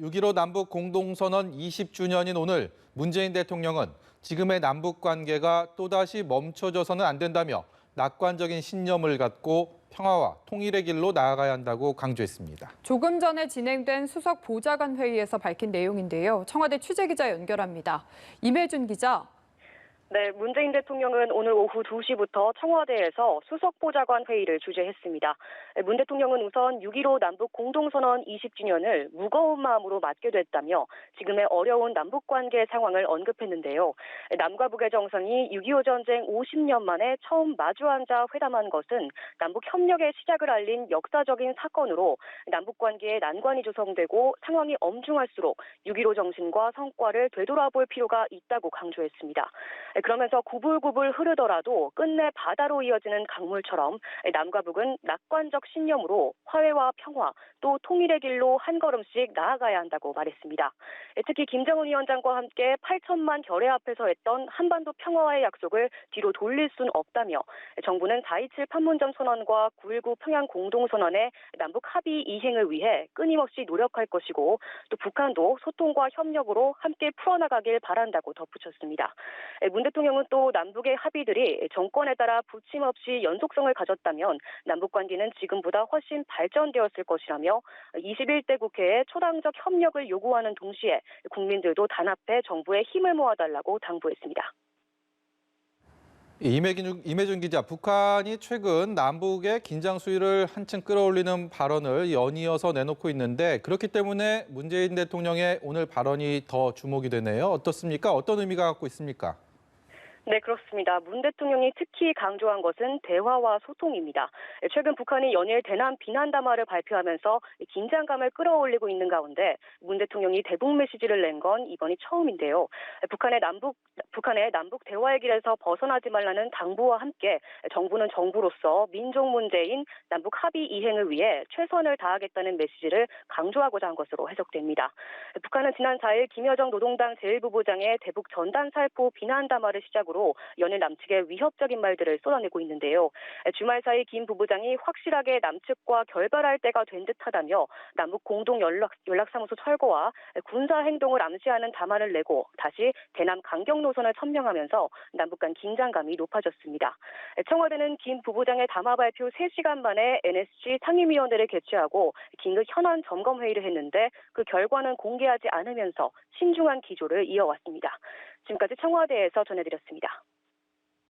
6.15 남북 공동선언 20주년인 오늘 문재인 대통령은 지금의 남북 관계가 또다시 멈춰져서는 안 된다며 낙관적인 신념을 갖고 평화와 통일의 길로 나아가야 한다고 강조했습니다. 조금 전에 진행된 수석 보좌관 회의에서 밝힌 내용인데요. 청와대 취재기자 연결합니다. 임혜준 기자. 네, 문재인 대통령은 오늘 오후 2시부터 청와대에서 수석보좌관 회의를 주재했습니다. 문 대통령은 우선 6.15 남북 공동선언 20주년을 무거운 마음으로 맞게 됐다며 지금의 어려운 남북관계 상황을 언급했는데요. 남과 북의 정상이 6.25 전쟁 50년 만에 처음 마주 앉아 회담한 것은 남북 협력의 시작을 알린 역사적인 사건으로 남북관계에 난관이 조성되고 상황이 엄중할수록 6.15 정신과 성과를 되돌아볼 필요가 있다고 강조했습니다. 그러면서 구불구불 흐르더라도 끝내 바다로 이어지는 강물처럼 남과 북은 낙관적 신념으로 화해와 평화 또 통일의 길로 한 걸음씩 나아가야 한다고 말했습니다. 특히 김정은 위원장과 함께 8천만 결의 앞에서 했던 한반도 평화와의 약속을 뒤로 돌릴 순 없다며 정부는 4.27 판문점 선언과 9.19 평양 공동선언의 남북 합의 이행을 위해 끊임없이 노력할 것이고 또 북한도 소통과 협력으로 함께 풀어나가길 바란다고 덧붙였습니다. 문 대통령은 또 남북의 합의들이 정권에 따라 부침없이 연속성을 가졌다면 남북관계는 지금보다 훨씬 발전되었을 것이라며 21대 국회에 초당적 협력을 요구하는 동시에 국민들도 단합해 정부에 힘을 모아달라고 당부했습니다. 임혜준 기자, 북한이 최근 남북의 긴장 수위를 한층 끌어올리는 발언을 연이어서 내놓고 있는데 그렇기 때문에 문재인 대통령의 오늘 발언이 더 주목이 되네요. 어떻습니까? 어떤 의미가 갖고 있습니까? 네, 그렇습니다. 문 대통령이 특히 강조한 것은 대화와 소통입니다. 최근 북한이 연일 대남 비난 담화를 발표하면서 긴장감을 끌어올리고 있는 가운데 문 대통령이 대북 메시지를 낸 건 이번이 처음인데요. 북한의 남북 대화의 길에서 벗어나지 말라는 당부와 함께 정부는 정부로서 민족 문제인 남북 합의 이행을 위해 최선을 다하겠다는 메시지를 강조하고자 한 것으로 해석됩니다. 북한은 지난 4일 김여정 노동당 제1부부장의 대북 전단 살포 비난 담화를 시작으로 연일 남측에 위협적인 말들을 쏟아내고 있는데요. 주말 사이 김 부부장이 확실하게 남측과 결별할 때가 된 듯하다며 남북 공동 연락사무소 철거와 군사 행동을 암시하는 담화를 내고 다시 대남 강경 노선을 천명하면서 남북 간 긴장감이 높아졌습니다. 청와대는 김 부부장의 담화 발표 3시간 만에 NSC 상임위원회를 개최하고 긴급 현안 점검 회의를 했는데 그 결과는 공개하지 않으면서 신중한 기조를 이어왔습니다. 지금까지 청와대에서 전해드렸습니다.